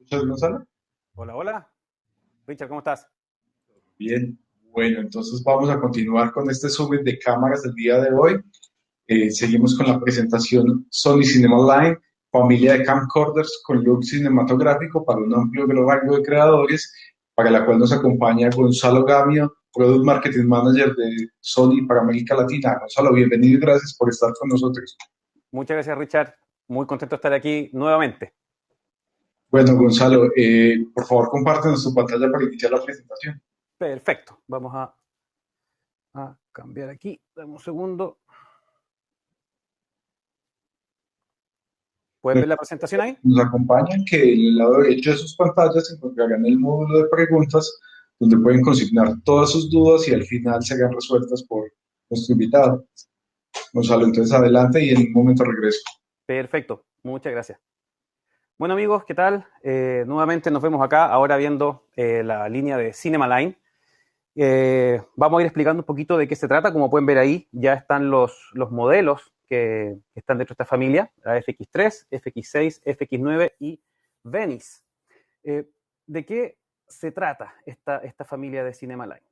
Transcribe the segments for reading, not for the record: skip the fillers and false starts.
¿Escuchas, Gonzalo? Hola, hola. Richard, ¿cómo estás? Bien. Bueno, entonces vamos a continuar con este summit de cámaras del día de hoy. Seguimos con la presentación Sony Cinema Line, familia de camcorders con look cinematográfico para un amplio rango de creadores, para la cual nos acompaña Gonzalo Gamio, Product Marketing Manager de Sony para América Latina. Gonzalo, bienvenido y gracias por estar con nosotros. Muchas gracias, Richard. Muy contento de estar aquí nuevamente. Bueno, Gonzalo, por favor compártenos tu pantalla para iniciar la presentación. Perfecto. Vamos a cambiar aquí. Dame un segundo. ¿Pueden ver la presentación ahí? Nos acompañan que en el lado derecho de sus pantallas encontrarán el módulo de preguntas donde pueden consignar todas sus dudas y al final serán resueltas por nuestro invitado. Gonzalo, entonces adelante y en un momento regreso. Perfecto. Muchas gracias. Bueno, amigos, ¿qué tal? Nuevamente nos vemos acá, ahora viendo la línea de Cinema Line. Vamos a ir explicando un poquito de qué se trata. Como pueden ver ahí, ya están los modelos que están dentro de esta familia, la FX3, FX6, FX9 y Venice. Eh, ¿De qué se trata esta familia de Cinema Line?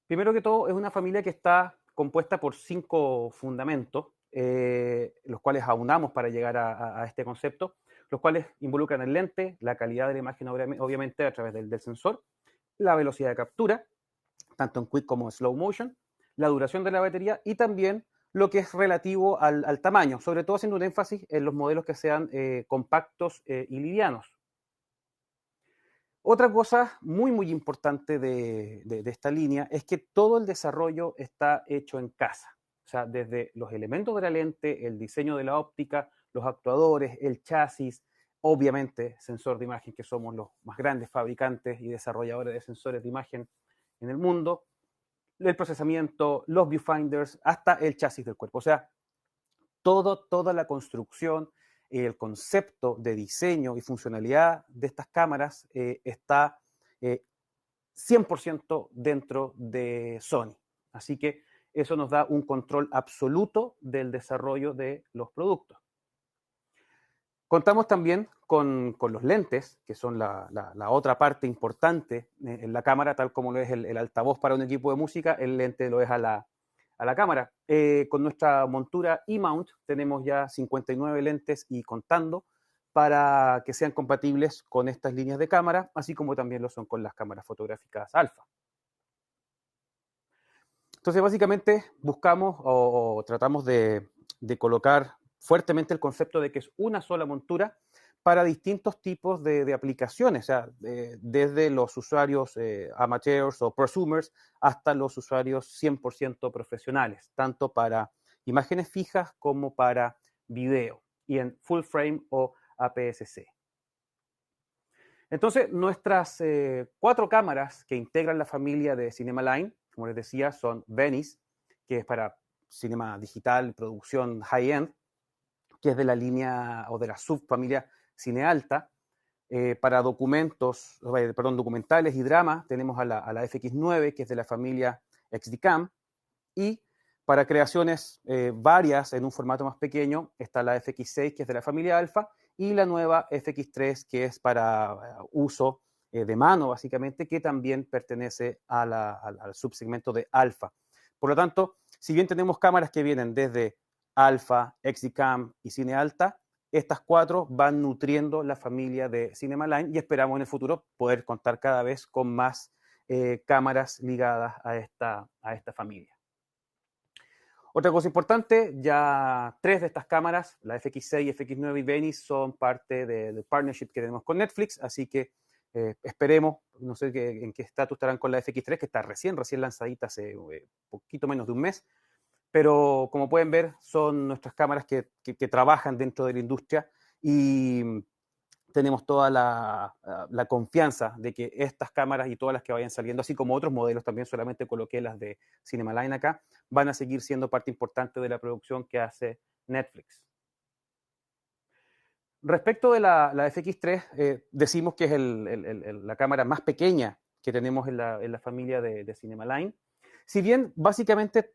Primero que todo, es una familia que está compuesta por 5 fundamentos, los cuales aunamos para llegar a este concepto, los cuales involucran el lente, la calidad de la imagen, obviamente, a través del sensor, la velocidad de captura, tanto en quick como en slow motion, la duración de la batería y también lo que es relativo al tamaño, sobre todo haciendo un énfasis en los modelos que sean compactos y livianos. Otra cosa muy importante de esta línea es que todo el desarrollo está hecho en casa. O sea, desde los elementos de la lente, el diseño de la óptica, los actuadores, el chasis, obviamente sensor de imagen, que somos los más grandes fabricantes y desarrolladores de sensores de imagen en el mundo, el procesamiento, los viewfinders, hasta el chasis del cuerpo. O sea, toda la construcción, el concepto de diseño y funcionalidad de estas cámaras está eh, 100% dentro de Sony. Así que eso nos da un control absoluto del desarrollo de los productos. Contamos también con los lentes, que son la otra parte importante en la cámara, tal como lo es el altavoz para un equipo de música, el lente lo es a la cámara. Con nuestra montura E-Mount tenemos ya 59 lentes y contando para que sean compatibles con estas líneas de cámara, así como también lo son con las cámaras fotográficas alfa. Entonces, básicamente, buscamos o tratamos de colocar fuertemente el concepto de que es una sola montura para distintos tipos de aplicaciones, o sea, desde los usuarios amateurs o prosumers hasta los usuarios 100% profesionales, tanto para imágenes fijas como para video y en full frame o APS-C. Entonces, nuestras 4 cámaras que integran la familia de Cinema Line, como les decía, son Venice, que es para cinema digital, producción high-end, que es de la línea o de la subfamilia Cine Alta. Para documentales y drama tenemos a la FX9, que es de la familia XD-Cam, y para creaciones varias en un formato más pequeño está la FX6, que es de la familia Alpha, y la nueva FX3, que es para uso de mano, básicamente, que también pertenece al subsegmento de Alpha. Por lo tanto, si bien tenemos cámaras que vienen desde Alpha, XD-Cam y Cine Alta, estas 4 van nutriendo la familia de Cinema Line y esperamos en el futuro poder contar cada vez con más cámaras ligadas a esta familia. Otra cosa importante, ya 3 de estas cámaras, la FX6, FX9 y Venice, son parte del partnership que tenemos con Netflix, así que esperemos, no sé en qué estatus estarán con la FX3, que está recién lanzadita hace poquito menos de un mes, pero como pueden ver, son nuestras cámaras que trabajan dentro de la industria y tenemos toda la confianza de que estas cámaras y todas las que vayan saliendo, así como otros modelos, también solamente coloqué las de Cinema Line acá, van a seguir siendo parte importante de la producción que hace Netflix. Respecto de la FX3, decimos que es la cámara más pequeña que tenemos en la familia de Cinema Line. Si bien básicamente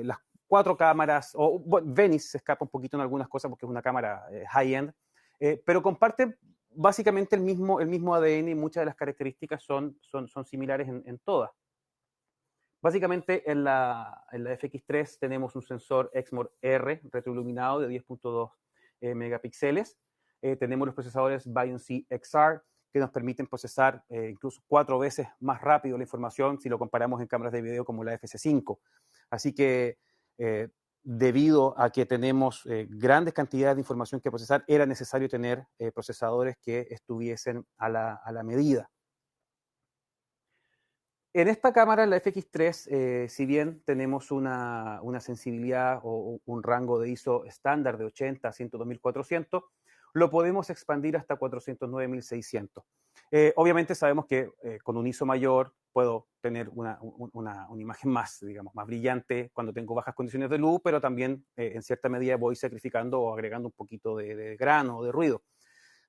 las 4 cámaras, o bueno, Venice se escapa un poquito en algunas cosas porque es una cámara high-end, pero comparten básicamente el mismo ADN y muchas de las características son similares en todas. Básicamente en la FX3 tenemos un sensor Exmor R retroiluminado de 10.2 megapíxeles. Tenemos los procesadores Bion-C XR que nos permiten procesar incluso 4 veces más rápido la información si lo comparamos en cámaras de video como la FC5. Así que debido a que tenemos grandes cantidades de información que procesar, era necesario tener procesadores que estuviesen a la medida. En esta cámara, la FX3, si bien tenemos una sensibilidad o un rango de ISO estándar de 80 a 102.400, lo podemos expandir hasta 409.600. Obviamente sabemos que con un ISO mayor puedo tener una imagen más, digamos, más brillante cuando tengo bajas condiciones de luz, pero también en cierta medida voy sacrificando o agregando un poquito de grano o de ruido.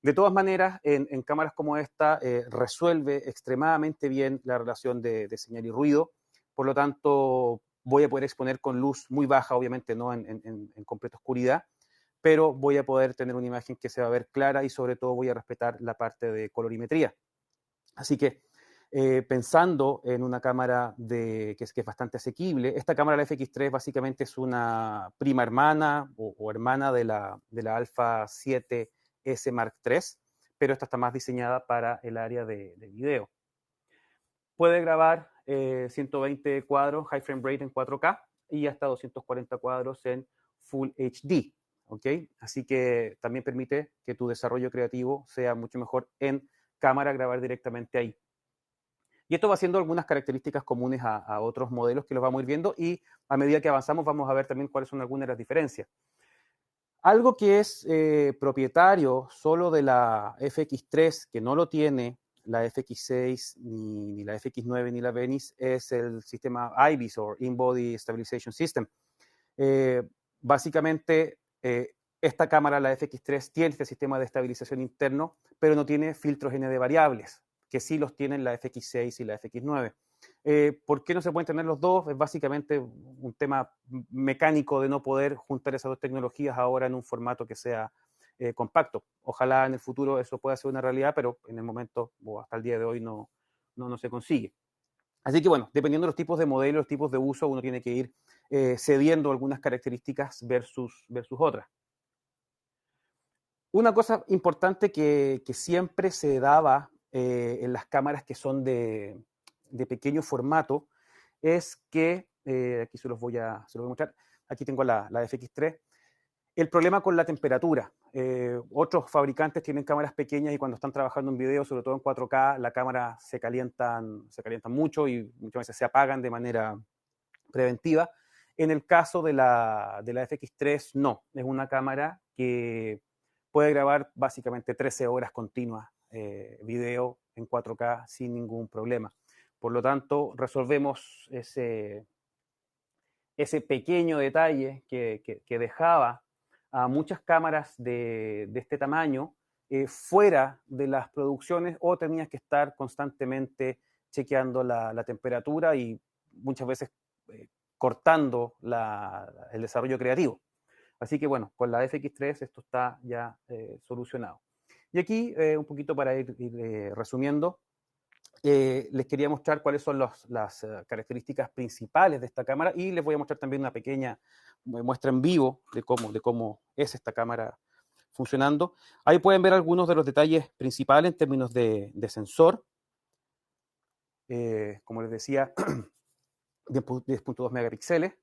De todas maneras, en cámaras como esta resuelve extremadamente bien la relación de señal y ruido, por lo tanto voy a poder exponer con luz muy baja, obviamente no en completa oscuridad, pero voy a poder tener una imagen que se va a ver clara y sobre todo voy a respetar la parte de colorimetría. Así que pensando en una cámara que es bastante asequible, esta cámara, la FX3, básicamente es una prima hermana o hermana de la Alpha 7S Mark III, pero esta está más diseñada para el área de video. Puede grabar 120 cuadros high frame rate en 4K y hasta 240 cuadros en Full HD. ¿Okay? Así que también permite que tu desarrollo creativo sea mucho mejor en cámara, grabar directamente ahí. Y esto va siendo algunas características comunes a otros modelos que los vamos a ir viendo y a medida que avanzamos vamos a ver también cuáles son algunas de las diferencias. Algo que es propietario solo de la FX3, que no lo tiene la FX6, ni la FX9, ni la Venice, es el sistema IBIS, o In-Body Stabilization System. Básicamente, esta cámara, la FX3, tiene este sistema de estabilización interno, pero no tiene filtros N de variables, que sí los tienen la FX6 y la FX9. ¿Por qué no se pueden tener los dos? Es básicamente un tema mecánico de no poder juntar esas dos tecnologías ahora en un formato que sea compacto. Ojalá en el futuro eso pueda ser una realidad, pero en el momento o hasta el día de hoy no se consigue. Así que bueno, dependiendo de los tipos de modelos, los tipos de uso, uno tiene que ir cediendo algunas características versus otras. Una cosa importante que siempre se daba en las cámaras que son de pequeño formato es que, aquí se los voy a mostrar, aquí tengo la FX3, el problema con la temperatura. Otros fabricantes tienen cámaras pequeñas y cuando están trabajando en video, sobre todo en 4K, la cámara se calientan mucho y muchas veces se apagan de manera preventiva. En el caso de la FX3, no. Es una cámara que puede grabar básicamente 13 horas continuas video en 4K sin ningún problema. Por lo tanto, resolvemos ese pequeño detalle que dejaba a muchas cámaras de este tamaño fuera de las producciones o tenías que estar constantemente chequeando la temperatura y muchas veces cortando el desarrollo creativo. Así que bueno, con la FX3 esto está ya solucionado. Y aquí, un poquito para ir resumiendo, les quería mostrar cuáles son las características principales de esta cámara y les voy a mostrar también una pequeña muestra en vivo de cómo es esta cámara funcionando. Ahí pueden ver algunos de los detalles principales en términos de sensor. Como les decía, 10.2 megapíxeles.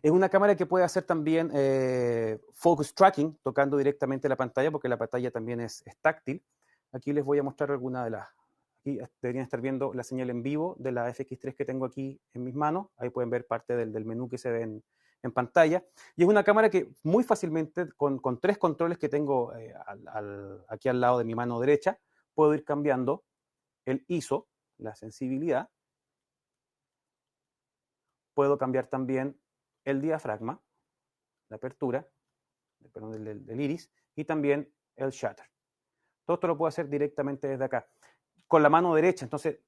Es una cámara que puede hacer también focus tracking, tocando directamente la pantalla, porque la pantalla también es táctil. Aquí les voy a mostrar alguna de las... Aquí deberían estar viendo la señal en vivo de la FX3 que tengo aquí en mis manos. Ahí pueden ver parte del menú que se ve en pantalla. Y es una cámara que muy fácilmente, con 3 controles que tengo aquí al lado de mi mano derecha, puedo ir cambiando el ISO, la sensibilidad. Puedo cambiar también el diafragma, la apertura, perdón, del iris, y también el shutter. Todo esto lo puedo hacer directamente desde acá, con la mano derecha. Entonces,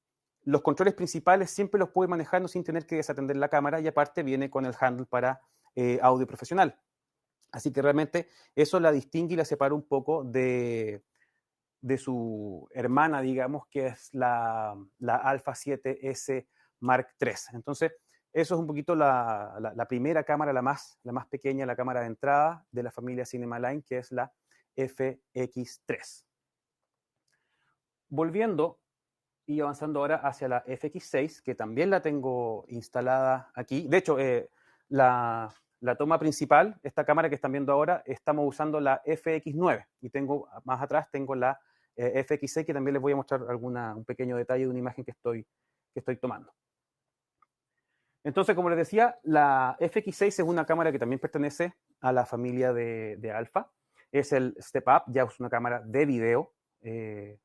los controles principales siempre los puedo ir manejando sin tener que desatender la cámara y aparte viene con el handle para audio profesional. Así que realmente eso la distingue y la separa un poco de su hermana, digamos, que es la Alpha 7S Mark III. Entonces, eso es un poquito la primera cámara, la más pequeña, la cámara de entrada de la familia Cinema Line, que es la FX3. Volviendo y avanzando ahora hacia la FX6, que también la tengo instalada aquí. De hecho, la toma principal, esta cámara que están viendo ahora, estamos usando la FX9 y tengo más atrás tengo la FX6, que también les voy a mostrar un pequeño detalle de una imagen que estoy tomando. Entonces, como les decía, la FX6 es una cámara que también pertenece a la familia de Alpha. Es el Step Up, ya es una cámara de video de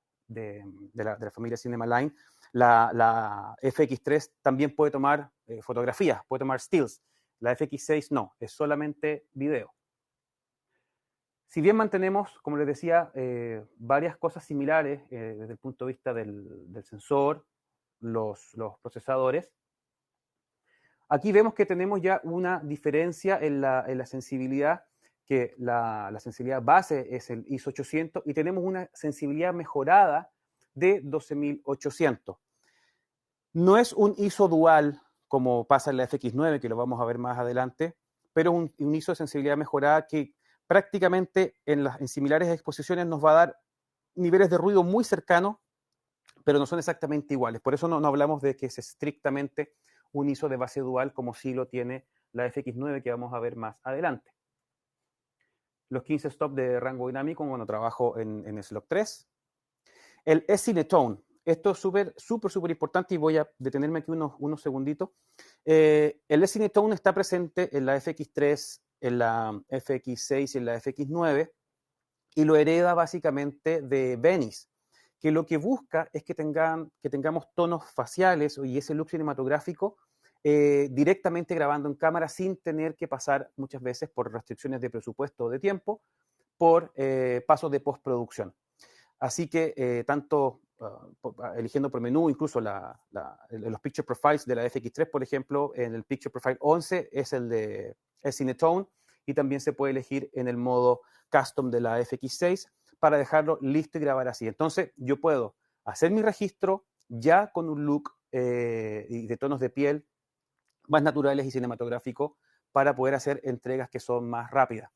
la familia Cinema Line. La FX3 también puede tomar fotografías, puede tomar stills. La FX6 no, es solamente video. Si bien mantenemos, como les decía, varias cosas similares desde el punto de vista del sensor, los procesadores, aquí vemos que tenemos ya una diferencia en la sensibilidad, que la sensibilidad base es el ISO 800 y tenemos una sensibilidad mejorada de 12800. No es un ISO dual como pasa en la FX9, que lo vamos a ver más adelante, pero un ISO de sensibilidad mejorada que prácticamente en similares exposiciones nos va a dar niveles de ruido muy cercanos, pero no son exactamente iguales. Por eso no hablamos de que es estrictamente un ISO de base dual como sí lo tiene la FX9, que vamos a ver más adelante. Los 15 stop de rango dinámico cuando trabajo en Slog 3. El S-Cinetone. Esto es súper importante y voy a detenerme aquí unos segunditos. El S-Cinetone está presente en la FX3, en la FX6 y en la FX9 y lo hereda básicamente de Venice, que lo que busca es que tengamos tonos faciales y ese look cinematográfico directamente grabando en cámara sin tener que pasar muchas veces por restricciones de presupuesto o de tiempo, por pasos de postproducción. Así que tanto eligiendo por menú, incluso los Picture Profiles de la FX3, por ejemplo, en el Picture Profile 11 es el de Cinetone y también se puede elegir en el modo Custom de la FX6 para dejarlo listo y grabar así. Entonces yo puedo hacer mi registro ya con un look de tonos de piel más naturales y cinematográficos para poder hacer entregas que son más rápidas.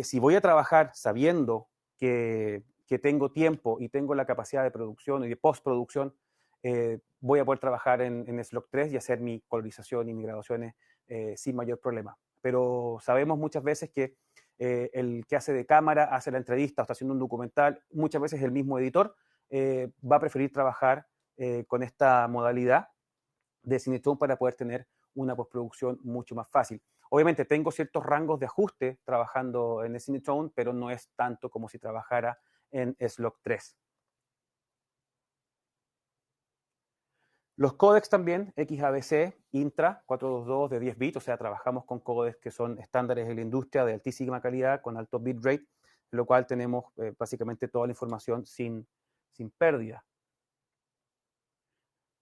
Si voy a trabajar sabiendo que tengo tiempo y tengo la capacidad de producción y de postproducción, voy a poder trabajar en Slog 3 y hacer mi colorización y mi grabaciones sin mayor problema. Pero sabemos muchas veces que el que hace de cámara, hace la entrevista o está haciendo un documental, muchas veces el mismo editor va a preferir trabajar con esta modalidad de Cinetone para poder tener una postproducción mucho más fácil. Obviamente tengo ciertos rangos de ajuste trabajando en el Cinetone, pero no es tanto como si trabajara en Slog 3. Los códecs también, XABC, Intra 422 de 10 bits, o sea, trabajamos con códecs que son estándares de la industria de altísima calidad, con alto bitrate, lo cual tenemos básicamente toda la información sin pérdida.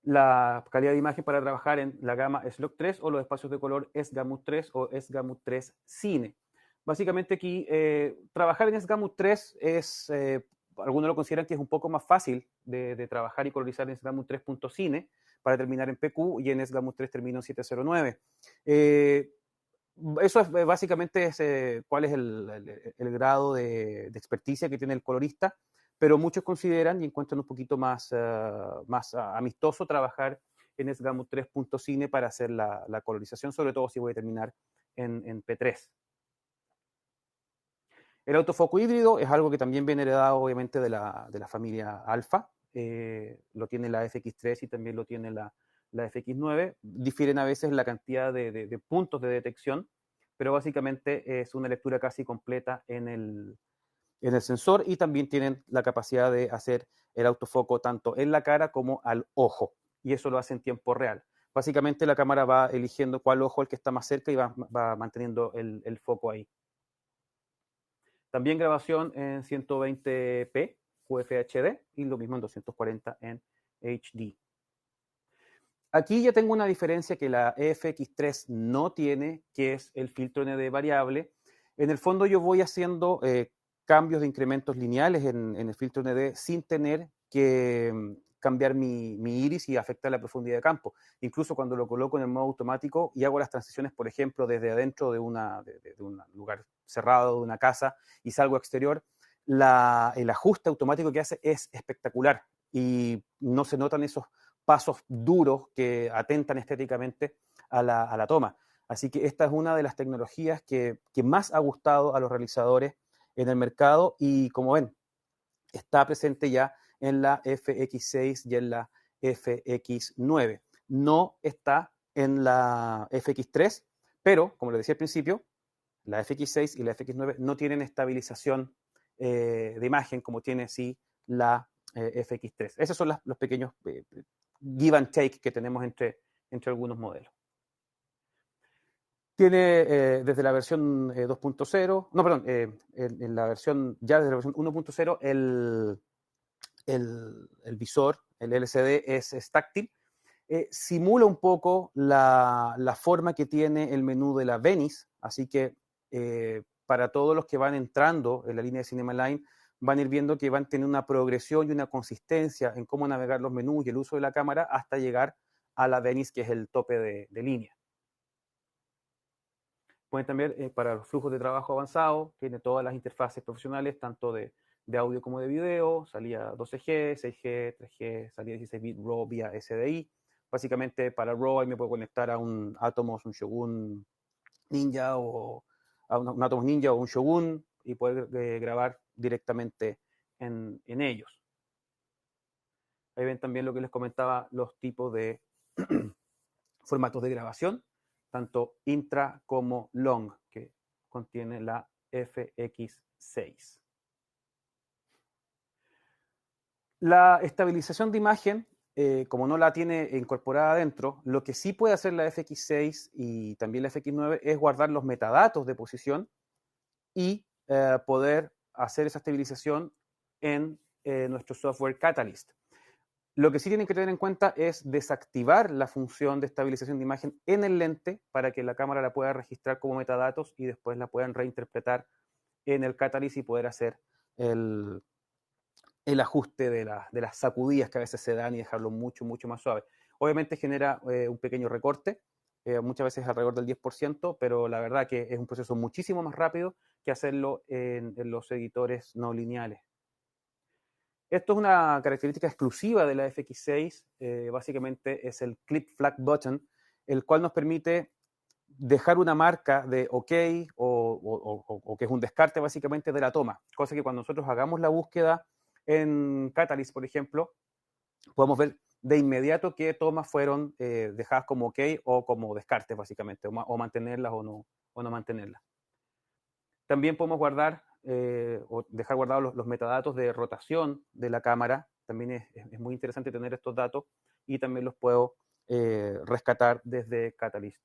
La calidad de imagen para trabajar en la gama Slog 3 o los espacios de color S-Gamut 3 o S-Gamut 3 Cine. Básicamente aquí trabajar en S-Gamut 3 es, algunos lo consideran que es un poco más fácil de trabajar y colorizar en S-Gamut 3.cine para terminar en PQ y en S-Gamut 3 termino en 709. Eso es básicamente cuál es el grado de experticia que tiene el colorista, pero muchos consideran y encuentran un poquito más amistoso trabajar en S-Gamut 3.cine para hacer la colorización, sobre todo si voy a terminar en P3. El autofoco híbrido es algo que también viene heredado obviamente de la familia Alpha, lo tiene la FX3 y también lo tiene la FX9, difieren a veces la cantidad de puntos de detección, pero básicamente es una lectura casi completa en el sensor y también tienen la capacidad de hacer el autofoco tanto en la cara como al ojo, y eso lo hace en tiempo real. Básicamente la cámara va eligiendo cuál ojo es el que está más cerca y va manteniendo el foco ahí. También grabación en 120p QFHD y lo mismo en 240 en HD. Aquí ya tengo una diferencia que la FX3 no tiene, que es el filtro ND variable. En el fondo yo voy haciendo cambios de incrementos lineales en el filtro ND sin tener que cambiar mi iris y afectar la profundidad de campo. Incluso cuando lo coloco en el modo automático y hago las transiciones, por ejemplo, desde adentro de un lugar cerrado, de una casa, y salgo exterior, el ajuste automático que hace es espectacular y no se notan esos pasos duros que atentan estéticamente a la toma. Así que esta es una de las tecnologías que más ha gustado a los realizadores en el mercado y, como ven, está presente ya en la FX6 y en la FX9. No está en la FX3, pero, como les decía al principio, la FX6 y la FX9 no tienen estabilización de imagen como tiene sí la FX3. Esos son los pequeños give and take que tenemos entre algunos modelos. Tiene desde la versión 2.0, no, perdón, en la versión, ya desde la versión 1.0, el visor, el LCD es táctil. Simula un poco la forma que tiene el menú de la Venice, así que para todos los que van entrando en la línea de Cinema Line, van a ir viendo que van a tener una progresión y una consistencia en cómo navegar los menús y el uso de la cámara hasta llegar a la Venice, que es el tope de línea. Pueden también, para los flujos de trabajo avanzados, tiene todas las interfaces profesionales, tanto de audio como de video, salida 12G, 6G, 3G, salida 16 bit RAW vía SDI. Básicamente para RAW ahí me puedo conectar a un Atomos, un Shogun Ninja o a un Atomos Ninja o un Shogun y poder grabar directamente en ellos. Ahí ven también lo que les comentaba, los tipos de formatos de grabación, tanto intra como long, que contiene la FX6. La estabilización de imagen, como no la tiene incorporada adentro, lo que sí puede hacer la FX6 y también la FX9 es guardar los metadatos de posición y poder hacer esa estabilización en nuestro software Catalyst. Lo que sí tienen que tener en cuenta es desactivar la función de estabilización de imagen en el lente para que la cámara la pueda registrar como metadatos y después la puedan reinterpretar en el Catalyst y poder hacer el ajuste de las sacudidas que a veces se dan y dejarlo mucho, mucho más suave. Obviamente genera un pequeño recorte, muchas veces alrededor del 10%, pero la verdad que es un proceso muchísimo más rápido que hacerlo en los editores no lineales. Esto es una característica exclusiva de la FX6, básicamente es el Clip Flag Button, el cual nos permite dejar una marca de OK o que es un descarte básicamente de la toma, cosa que cuando nosotros hagamos la búsqueda en Catalyst, por ejemplo, podemos ver de inmediato qué tomas fueron dejadas como OK o como descarte básicamente, o mantenerlas o no mantenerlas. También podemos guardar o dejar guardados los metadatos de rotación de la cámara. También es muy interesante tener estos datos y también los puedo rescatar desde Catalyst.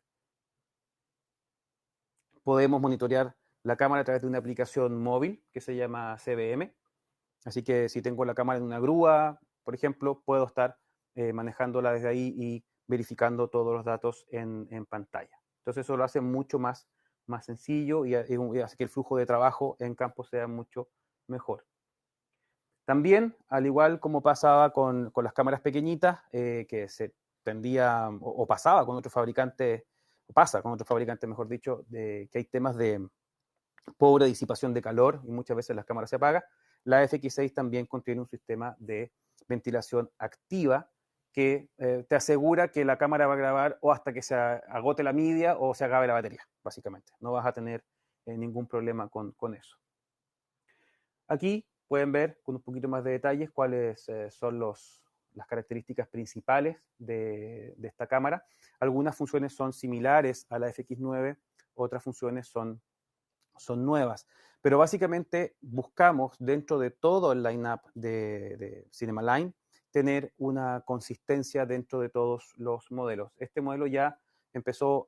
Podemos monitorear la cámara a través de una aplicación móvil que se llama CBM. Así que si tengo la cámara en una grúa, por ejemplo, puedo estar manejándola desde ahí y verificando todos los datos en pantalla. Entonces eso lo hace mucho más sencillo y hace que el flujo de trabajo en campo sea mucho mejor. También, al igual como pasaba con las cámaras pequeñitas, que se tendía o pasaba con otros fabricantes, o pasa con otros fabricantes, mejor dicho, que hay temas de pobre disipación de calor y muchas veces las cámaras se apagan. La FX6 también contiene un sistema de ventilación activa que te asegura que la cámara va a grabar o hasta que se agote la media o se acabe la batería, básicamente. No vas a tener ningún problema con eso. Aquí pueden ver con un poquito más de detalles cuáles son las características principales de esta cámara. Algunas funciones son similares a la FX9, otras funciones son nuevas. Pero básicamente buscamos dentro de todo el line-up de Cinema Line tener una consistencia dentro de todos los modelos. Este modelo ya empezó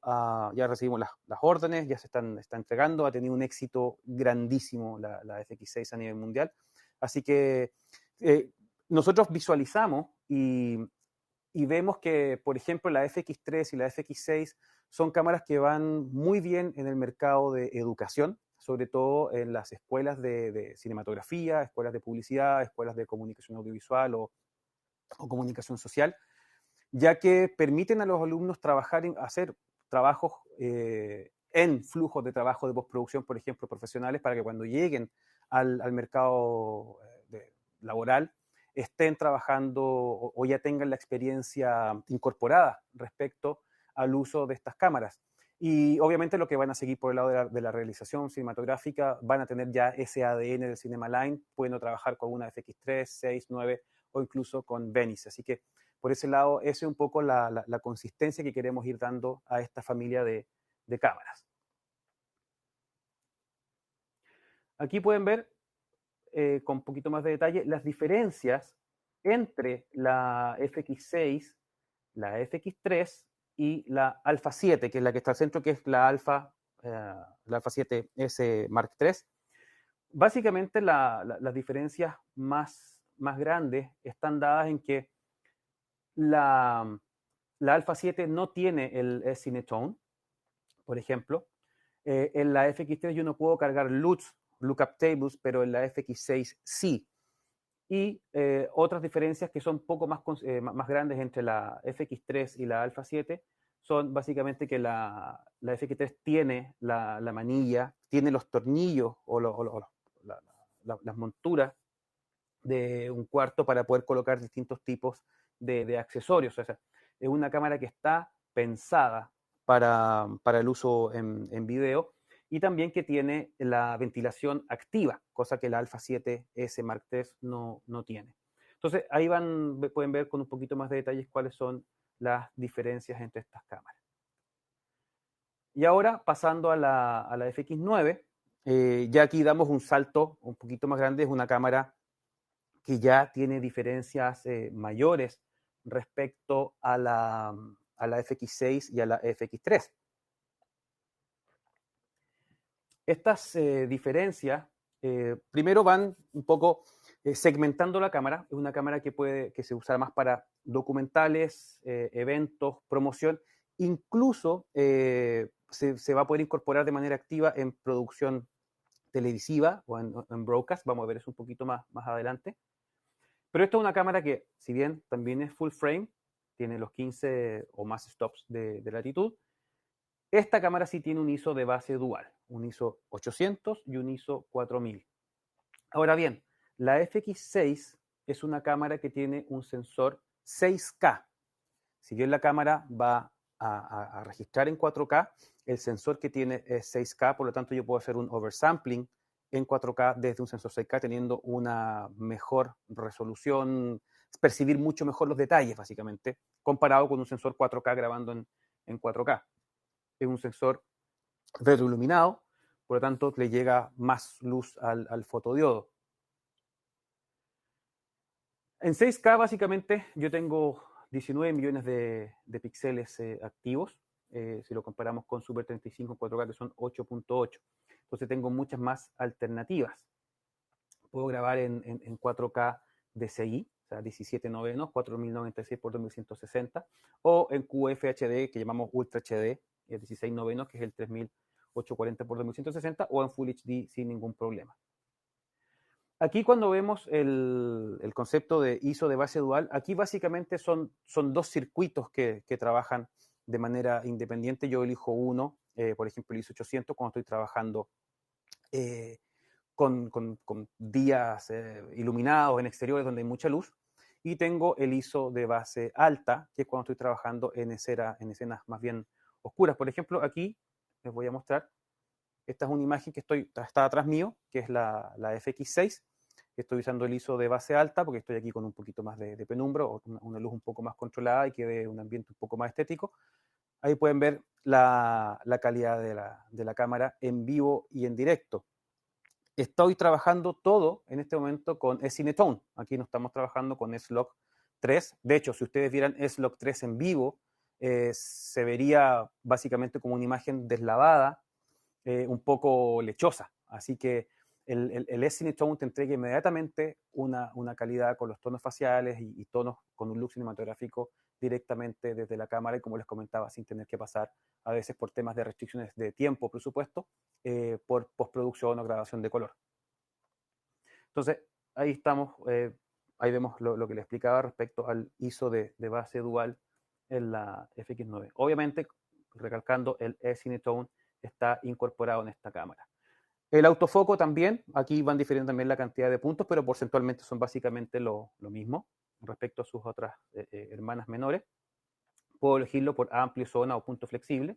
ya recibimos las órdenes, ya se está entregando, ha tenido un éxito grandísimo la FX6 a nivel mundial. Así que nosotros visualizamos y vemos que, por ejemplo, la FX3 y la FX6 son cámaras que van muy bien en el mercado de educación, sobre todo en las escuelas de cinematografía, escuelas de publicidad, escuelas de comunicación audiovisual o comunicación social, ya que permiten a los alumnos trabajar hacer trabajos en flujos de trabajo de postproducción, por ejemplo, profesionales, para que cuando lleguen al mercado laboral estén trabajando o ya tengan la experiencia incorporada respecto al uso de estas cámaras. Y obviamente lo que van a seguir por el lado de la realización cinematográfica van a tener ya ese ADN del Cinema Line, pudiendo trabajar con una FX3, 6, 9 o incluso con Venice. Así que por ese lado, esa es un poco la consistencia que queremos ir dando a esta familia de cámaras. Aquí pueden ver con un poquito más de detalle las diferencias entre la FX6, la FX3 y la Alpha 7, que es la que está al centro, que es la Alpha 7S Mark III. Básicamente las diferencias más grandes están dadas en que la Alpha 7 no tiene el S-Cinetone, por ejemplo. En la FX3 yo no puedo cargar LUTs, lookup tables, pero en la FX6 sí. Y otras diferencias que son un poco más grandes entre la FX3 y la Alpha 7 son básicamente que la FX3 tiene la manilla, tiene los tornillos o las monturas de un cuarto para poder colocar distintos tipos de accesorios. O sea, es una cámara que está pensada para el uso en video y también que tiene la ventilación activa, cosa que la Alpha 7S Mark III no tiene. Entonces, ahí pueden ver con un poquito más de detalles cuáles son las diferencias entre estas cámaras. Y ahora, pasando a la FX9, ya aquí damos un salto un poquito más grande, es una cámara que ya tiene diferencias mayores respecto a la FX6 y a la FX3. Estas diferencias primero van un poco segmentando la cámara. Es una cámara que se usa más para documentales, eventos, promoción. Incluso se va a poder incorporar de manera activa en producción televisiva o en broadcast. Vamos a ver eso un poquito más adelante. Pero esta es una cámara que, si bien también es full frame, tiene los 15 o más stops de latitud, esta cámara sí tiene un ISO de base dual, un ISO 800 y un ISO 4000. Ahora bien, la FX6 es una cámara que tiene un sensor 6K. Si bien la cámara va a registrar en 4K, el sensor que tiene es 6K, por lo tanto yo puedo hacer un oversampling en 4K desde un sensor 6K teniendo una mejor resolución, percibir mucho mejor los detalles básicamente, comparado con un sensor 4K grabando en 4K. Es un sensor retroiluminado, por lo tanto le llega más luz al fotodiodo. En 6K básicamente yo tengo 19 millones de píxeles activos, si lo comparamos con Super 35 4K que son 8.8. Entonces tengo muchas más alternativas. Puedo grabar en 4K DCI, o sea, 17 novenos, 4096 por 2160, o en QFHD, que llamamos Ultra HD, 16 novenos, que es el 3840 por 2160, o en Full HD sin ningún problema. Aquí cuando vemos el concepto de ISO de base dual, aquí básicamente son dos circuitos que trabajan de manera independiente. Yo elijo uno, por ejemplo, el ISO 800 cuando estoy trabajando con días iluminados en exteriores donde hay mucha luz, y tengo el ISO de base alta, que es cuando estoy trabajando en escenas más bien oscuras. Por ejemplo, aquí les voy a mostrar, esta es una imagen que está atrás mío, que es la FX6. Estoy usando el ISO de base alta porque estoy aquí con un poquito más de penumbra o una luz un poco más controlada y que dé un ambiente un poco más estético. Ahí pueden ver la calidad de la cámara en vivo y en directo. Estoy trabajando todo en este momento con S-Cinetone. Aquí no estamos trabajando con S-Log 3. De hecho, si ustedes vieran S-Log 3 en vivo, se vería básicamente como una imagen deslavada, un poco lechosa. Así que el S-Cinetone te entrega inmediatamente una calidad con los tonos faciales y tonos con un look cinematográfico directamente desde la cámara y como les comentaba, sin tener que pasar a veces por temas de restricciones de tiempo, presupuesto, por postproducción o grabación de color. Entonces, ahí estamos, ahí vemos lo que le explicaba respecto al ISO de base dual en la FX9. Obviamente, recalcando, el S-Cinetone está incorporado en esta cámara. El autofoco también, aquí van difiriendo también la cantidad de puntos, pero porcentualmente son básicamente lo mismo respecto a sus otras hermanas menores. Puedo elegirlo por amplio, zona o punto flexible.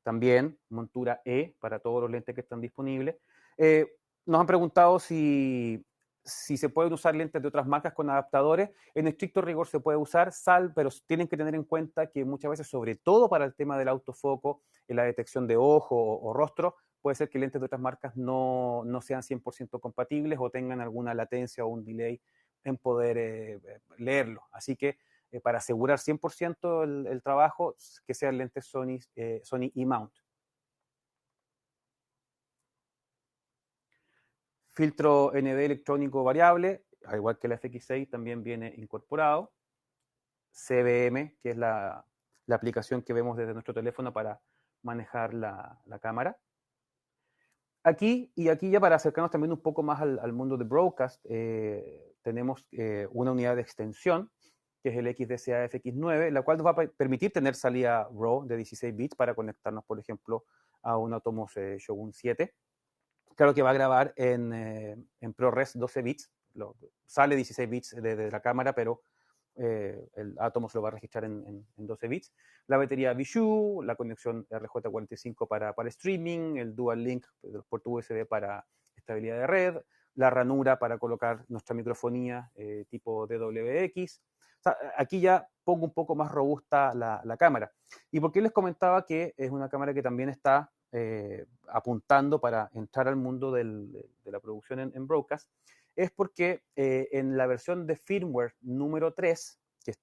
También montura E para todos los lentes que están disponibles. Nos han preguntado si se pueden usar lentes de otras marcas con adaptadores. En estricto rigor se puede usar, pero tienen que tener en cuenta que muchas veces, sobre todo para el tema del autofoco, en la detección de ojo o rostro, puede ser que lentes de otras marcas no sean 100% compatibles o tengan alguna latencia o un delay en poder leerlo. Así que para asegurar 100% el trabajo, que sean lentes Sony E-Mount. Filtro ND electrónico variable, al igual que la FX6, también viene incorporado. CBM, que es la aplicación que vemos desde nuestro teléfono para manejar la cámara. Aquí ya para acercarnos también un poco más al mundo de broadcast, tenemos una unidad de extensión, que es el XDCA FX9, la cual nos va a permitir tener salida RAW de 16 bits para conectarnos, por ejemplo, a un Atomos Shogun 7. Claro que va a grabar en ProRes 12 bits, sale 16 bits de la cámara, pero el Atomos lo va a registrar en 12 bits. La batería Bijou, la conexión RJ45 para streaming, el Dual Link del puerto USB para estabilidad de red, la ranura para colocar nuestra microfonía tipo DWX. O sea, aquí ya pongo un poco más robusta la cámara. ¿Y por qué les comentaba que es una cámara que también está apuntando para entrar al mundo de la producción en broadcast? Es porque en la versión de firmware número 3, que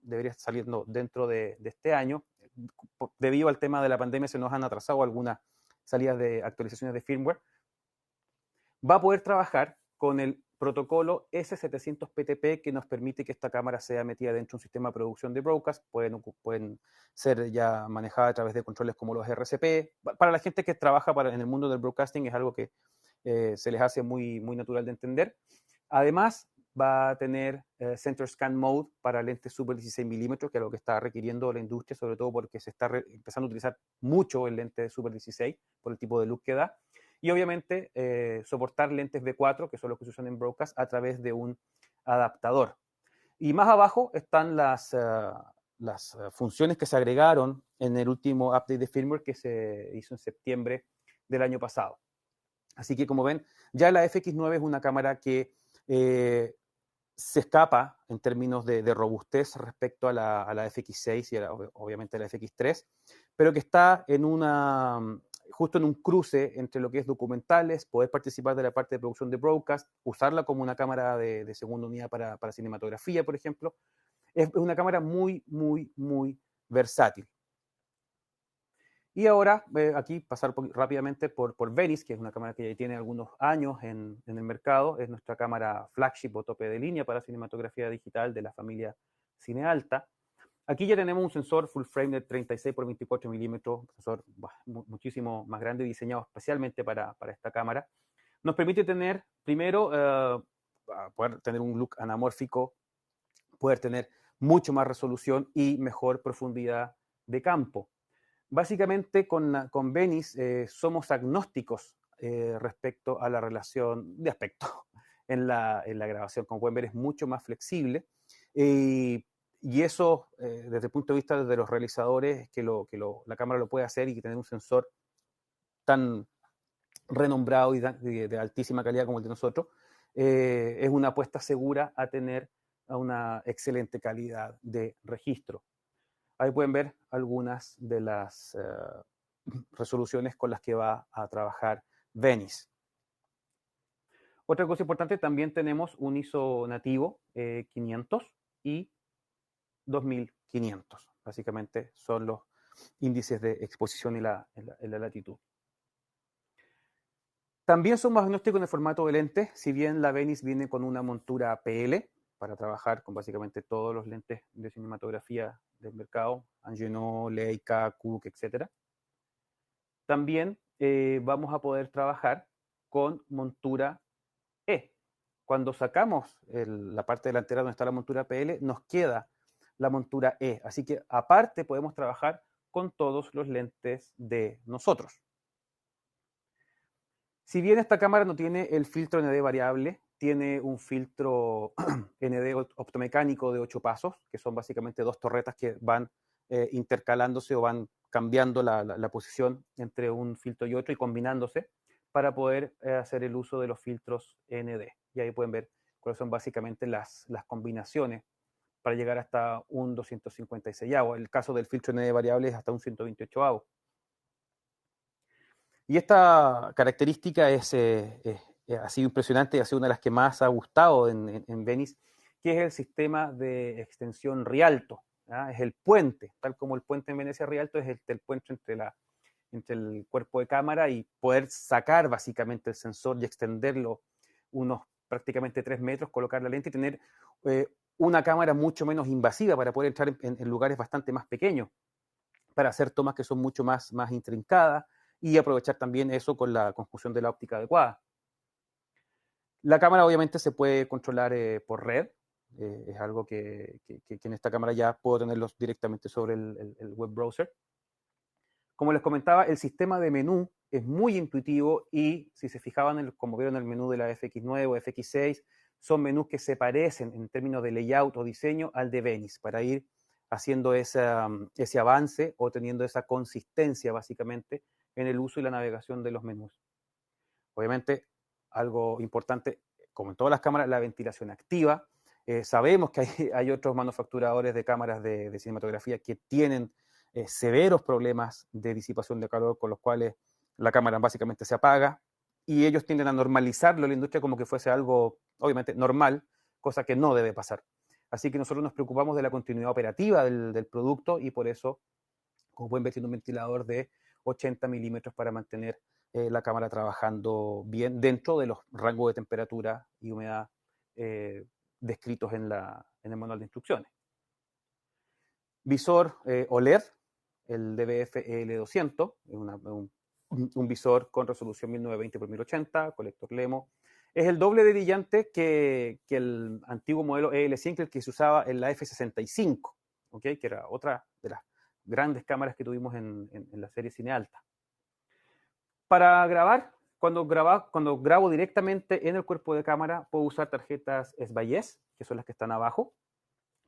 debería estar saliendo dentro de este año, debido al tema de la pandemia se nos han atrasado algunas salidas de actualizaciones de firmware, va a poder trabajar con el protocolo S700PTP que nos permite que esta cámara sea metida dentro de un sistema de producción de broadcast, pueden ser ya manejadas a través de controles como los RCP. Para la gente que trabaja en el mundo del broadcasting es algo que se les hace muy, muy natural de entender. Además, va a tener Center Scan Mode para lentes Super 16 milímetros, que es lo que está requiriendo la industria, sobre todo porque se está empezando a utilizar mucho el lente de Super 16 por el tipo de look que da. Y obviamente soportar lentes B4, que son los que se usan en broadcast, a través de un adaptador. Y más abajo están las funciones que se agregaron en el último update de firmware que se hizo en septiembre del año pasado. Así que como ven, ya la FX9 es una cámara que se escapa en términos de robustez respecto a la FX6 y obviamente a la FX3, pero que está justo en un cruce entre lo que es documentales, poder participar de la parte de producción de broadcast, usarla como una cámara de segunda unidad para cinematografía, por ejemplo. Es una cámara muy, muy, muy versátil. Y ahora, aquí pasar rápidamente por Venice, que es una cámara que ya tiene algunos años en el mercado. Es nuestra cámara flagship o tope de línea para cinematografía digital de la familia Cinealta. Aquí ya tenemos un sensor full frame de 36 por 24 milímetros, un sensor muchísimo más grande, diseñado especialmente para esta cámara. Nos permite tener, primero, poder tener un look anamórfico, poder tener mucho más resolución y mejor profundidad de campo. Básicamente con Venice somos agnósticos respecto a la relación de aspecto en la grabación. Como pueden ver, es mucho más flexible y eso, desde el punto de vista de los realizadores, es que la cámara lo puede hacer y tener un sensor tan renombrado y de altísima calidad como el de nosotros, es una apuesta segura a tener una excelente calidad de registro. Ahí pueden ver algunas de las resoluciones con las que va a trabajar Venice. Otra cosa importante, también tenemos un ISO nativo 500 y 2500. Básicamente son los índices de exposición y la latitud. También somos agnósticos en el formato de lentes, si bien la Venice viene con una montura PL para trabajar con básicamente todos los lentes de cinematografía del mercado, Angenieux, Leica, Cooke, etc. También vamos a poder trabajar con montura E. Cuando sacamos la parte delantera donde está la montura PL, nos queda la montura E. Así que aparte podemos trabajar con todos los lentes de nosotros. Si bien esta cámara no tiene el filtro ND variable, tiene un filtro ND optomecánico de 8 pasos, que son básicamente dos torretas que van intercalándose o van cambiando la posición entre un filtro y otro y combinándose para poder hacer el uso de los filtros ND. Y ahí pueden ver cuáles son básicamente las combinaciones para llegar hasta un 256avo. El caso del filtro ND variable es hasta un 128avo. Y esta característica ha sido impresionante y ha sido una de las que más ha gustado en Venice, que es el sistema de extensión Rialto. ¿Ya? Es el puente, tal como el puente en Venecia Rialto es el puente entre el cuerpo de cámara y poder sacar básicamente el sensor y extenderlo unos prácticamente 3 metros, colocar la lente y tener una cámara mucho menos invasiva para poder entrar en lugares bastante más pequeños, para hacer tomas que son mucho más intrincadas y aprovechar también eso con la conjunción de la óptica adecuada. La cámara obviamente se puede controlar por red, es algo que en esta cámara ya puedo tenerlos directamente sobre el web browser. Como les comentaba, el sistema de menú es muy intuitivo y si se fijaban, como vieron el menú de la FX9 o FX6, son menús que se parecen en términos de layout o diseño al de Venice, para ir haciendo ese avance o teniendo esa consistencia básicamente en el uso y la navegación de los menús. Obviamente, algo importante, como en todas las cámaras, la ventilación activa. Sabemos que hay otros manufacturadores de cámaras de cinematografía que tienen severos problemas de disipación de calor, con los cuales la cámara básicamente se apaga, y ellos tienden a normalizarlo en la industria como que fuese algo, obviamente, normal, cosa que no debe pasar. Así que nosotros nos preocupamos de la continuidad operativa del producto y por eso, como pueden ver, tiene un ventilador de 80 milímetros para mantener la cámara trabajando bien dentro de los rangos de temperatura y humedad descritos en el manual de instrucciones. Visor OLED, el DBF EL200, es un visor con resolución 1920 x 1080, colector LEMO. Es el doble de brillante que el antiguo modelo EL100, el que se usaba en la F65, ¿okay? Que era otra de las grandes cámaras que tuvimos en la serie Cine Alta. Para grabar, cuando grabo directamente en el cuerpo de cámara, puedo usar tarjetas SBAYES, que son las que están abajo.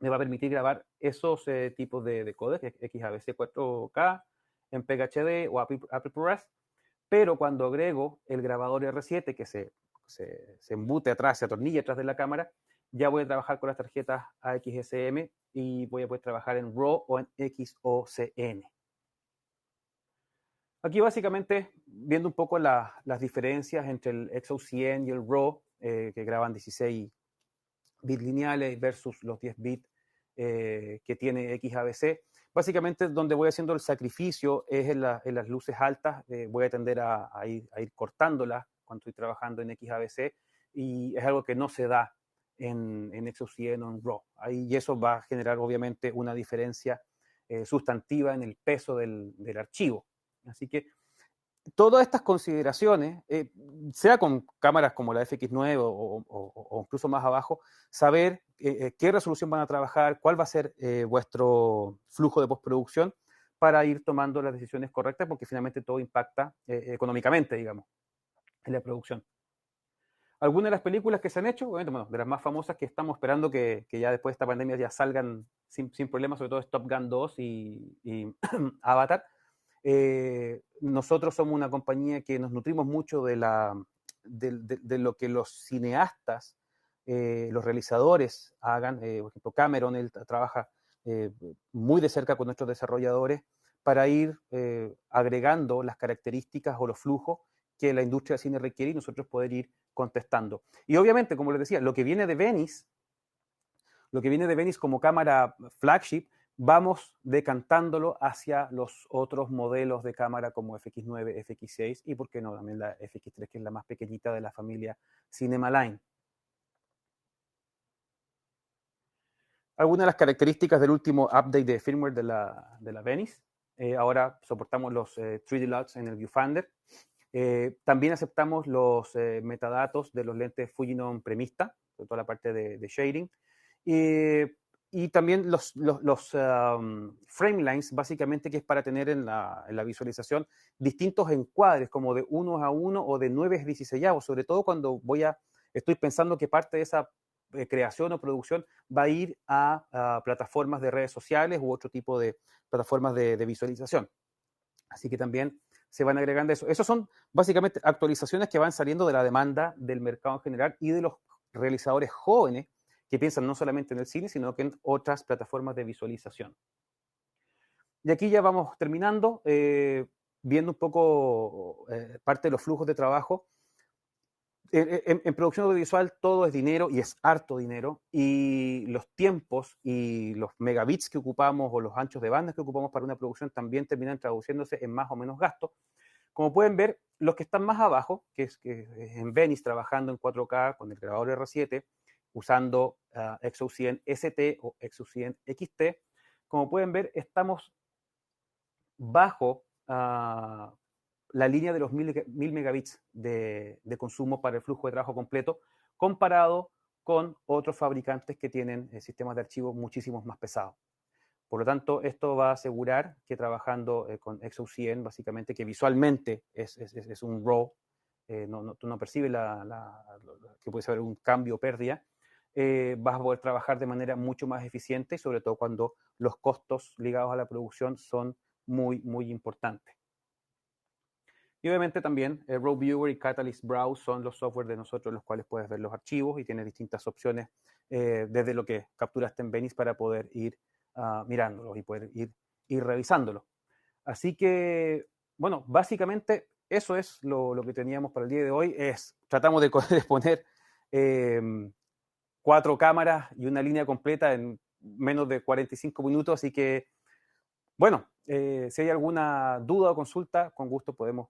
Me va a permitir grabar esos tipos de códecs, XAVC 4K, MPEG HD o Apple ProRes, pero cuando agrego el grabador R7 que se embute atrás, se atornilla atrás de la cámara, ya voy a trabajar con las tarjetas AXSM y voy a poder trabajar en RAW o en XOCN. Aquí básicamente viendo un poco las diferencias entre el XO100 y el RAW, que graban 16 bits lineales versus los 10 bits que tiene XAVC. Básicamente donde voy haciendo el sacrificio es en las luces altas, voy a tender a ir cortándolas cuando estoy trabajando en XAVC y es algo que no se da en XO100 o en RAW. Y eso va a generar obviamente una diferencia sustantiva en el peso del archivo. Así que todas estas consideraciones, sea con cámaras como la FX9 o incluso más abajo, saber qué resolución van a trabajar, cuál va a ser vuestro flujo de postproducción para ir tomando las decisiones correctas, porque finalmente todo impacta económicamente, digamos, en la producción. Algunas de las películas que se han hecho, bueno, de las más famosas que estamos esperando que ya después de esta pandemia ya salgan sin problemas, sobre todo es Top Gun 2 y Avatar. Nosotros somos una compañía que nos nutrimos mucho de lo que los cineastas, los realizadores hagan. Por ejemplo, Cameron, él trabaja muy de cerca con nuestros desarrolladores para ir agregando las características o los flujos que la industria del cine requiere y nosotros poder ir contestando. Y obviamente, como les decía, lo que viene de Venice como cámara flagship vamos decantándolo hacia los otros modelos de cámara como FX9, FX6 y, por qué no, también la FX3, que es la más pequeñita de la familia Cinema Line. Algunas de las características del último update de firmware de la Venice. Ahora soportamos los 3D LUTs en el viewfinder. También aceptamos los metadatos de los lentes Fujinon Premista, sobre toda la parte de shading. Y también los frame lines, básicamente, que es para tener en la visualización distintos encuadres, como de 1:1 o de 9/16, sobre todo cuando estoy pensando que parte de esa creación o producción va a ir a plataformas de redes sociales u otro tipo de plataformas de visualización. Así que también se van agregando eso. Esas son básicamente actualizaciones que van saliendo de la demanda del mercado en general y de los realizadores jóvenes que piensan no solamente en el cine, sino que en otras plataformas de visualización. Y aquí ya vamos terminando, viendo un poco parte de los flujos de trabajo. En producción audiovisual todo es dinero y es harto dinero, y los tiempos y los megabits que ocupamos o los anchos de banda que ocupamos para una producción también terminan traduciéndose en más o menos gastos. Como pueden ver, los que están más abajo, que es en Venice trabajando en 4K con el grabador R7, usando XO100 ST o XO100 XT, como pueden ver, estamos bajo la línea de los 1000 megabits de consumo para el flujo de trabajo completo, comparado con otros fabricantes que tienen sistemas de archivo muchísimos más pesados. Por lo tanto, esto va a asegurar que trabajando con XO100, básicamente, que visualmente es un RAW, tú no percibes que puede haber un cambio o pérdida, vas a poder trabajar de manera mucho más eficiente, sobre todo cuando los costos ligados a la producción son muy, muy importantes. Y obviamente también RAW Viewer y Catalyst Browse son los software de nosotros en los cuales puedes ver los archivos y tienes distintas opciones desde lo que capturaste en Venice para poder ir mirándolos y poder ir revisándolos. Así que, bueno, básicamente eso es lo que teníamos para el día de hoy. Tratamos de poner 4 cámaras y una línea completa en menos de 45 minutos, así que, bueno, si hay alguna duda o consulta, con gusto podemos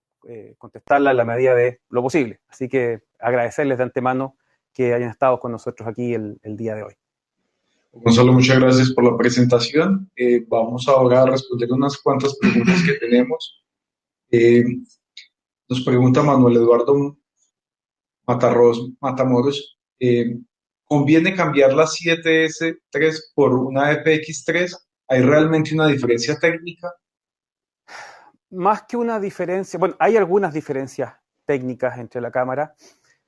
contestarla en la medida de lo posible. Así que agradecerles de antemano que hayan estado con nosotros aquí el día de hoy. Gonzalo, muchas gracias por la presentación. Vamos ahora a responder unas cuantas preguntas que tenemos. Nos pregunta Manuel Eduardo Matamoros, ¿conviene cambiar la 7S3 por una FX3? ¿Hay realmente una diferencia técnica? Más que una diferencia, bueno, hay algunas diferencias técnicas entre la cámara.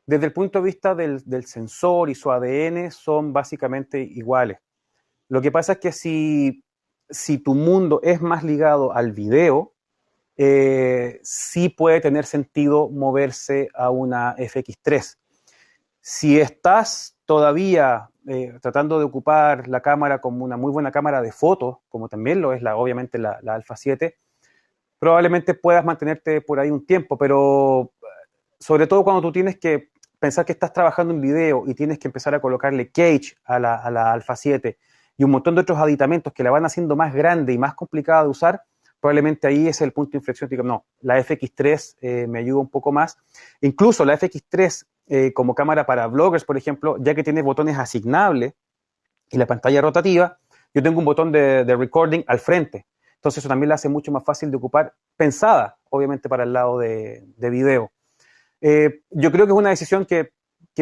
Desde el punto de vista del sensor y su ADN son básicamente iguales. Lo que pasa es que si tu mundo es más ligado al video, sí puede tener sentido moverse a una FX3. Si estás todavía tratando de ocupar la cámara como una muy buena cámara de fotos, como también lo es obviamente la Alpha 7, probablemente puedas mantenerte por ahí un tiempo, pero sobre todo cuando tú tienes que pensar que estás trabajando en video y tienes que empezar a colocarle cage a la Alpha 7 y un montón de otros aditamentos que la van haciendo más grande y más complicada de usar, probablemente ahí es el punto de inflexión. Digo, no, la FX3 me ayuda un poco más. Incluso la FX3 como cámara para vloggers, por ejemplo, ya que tiene botones asignables y la pantalla rotativa, yo tengo un botón de recording al frente. Entonces eso también la hace mucho más fácil de ocupar, pensada obviamente para el lado de video. Yo creo que es una decisión que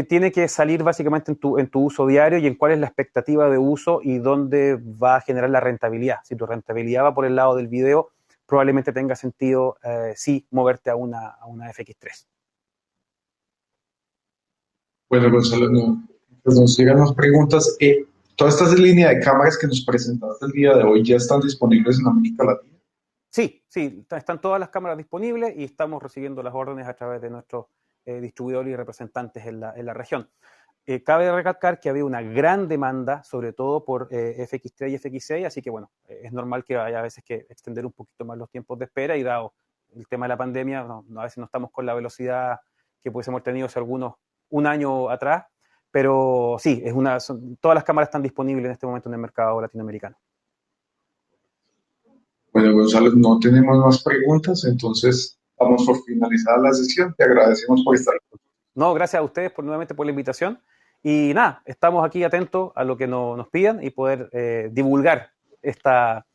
tiene que salir básicamente en tu uso diario y en cuál es la expectativa de uso y dónde va a generar la rentabilidad. Si tu rentabilidad va por el lado del video, probablemente tenga sentido sí moverte a una FX3. Bueno, Gonzalo, pues nos llegan las preguntas. Todas estas líneas de cámaras que nos presentaste el día de hoy ya están disponibles en América Latina. Sí, están todas las cámaras disponibles y estamos recibiendo las órdenes a través de nuestros distribuidores y representantes en la región. Cabe recalcar que había una gran demanda, sobre todo por FX3 y FX6, así que bueno, es normal que haya a veces que extender un poquito más los tiempos de espera y dado el tema de la pandemia, a veces no estamos con la velocidad que hubiésemos tenido hace un año atrás, pero sí, todas las cámaras están disponibles en este momento en el mercado latinoamericano. Bueno, Gonzalo, no tenemos más preguntas, entonces vamos por finalizada la sesión. Te agradecemos por estar. Perfecto. No, gracias a ustedes nuevamente por la invitación. Y nada, estamos aquí atentos a lo que nos pidan y poder divulgar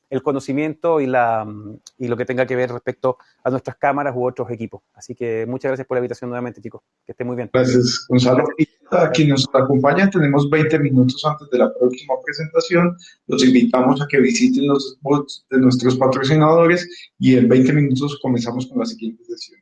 el conocimiento y lo que tenga que ver respecto a nuestras cámaras u otros equipos. Así que muchas gracias por la invitación nuevamente, chicos. Que estén muy bien. Gracias, Gonzalo. Y a quienes nos acompañan, tenemos 20 minutos antes de la próxima presentación. Los invitamos a que visiten los spots de nuestros patrocinadores y en 20 minutos comenzamos con la siguiente sesión.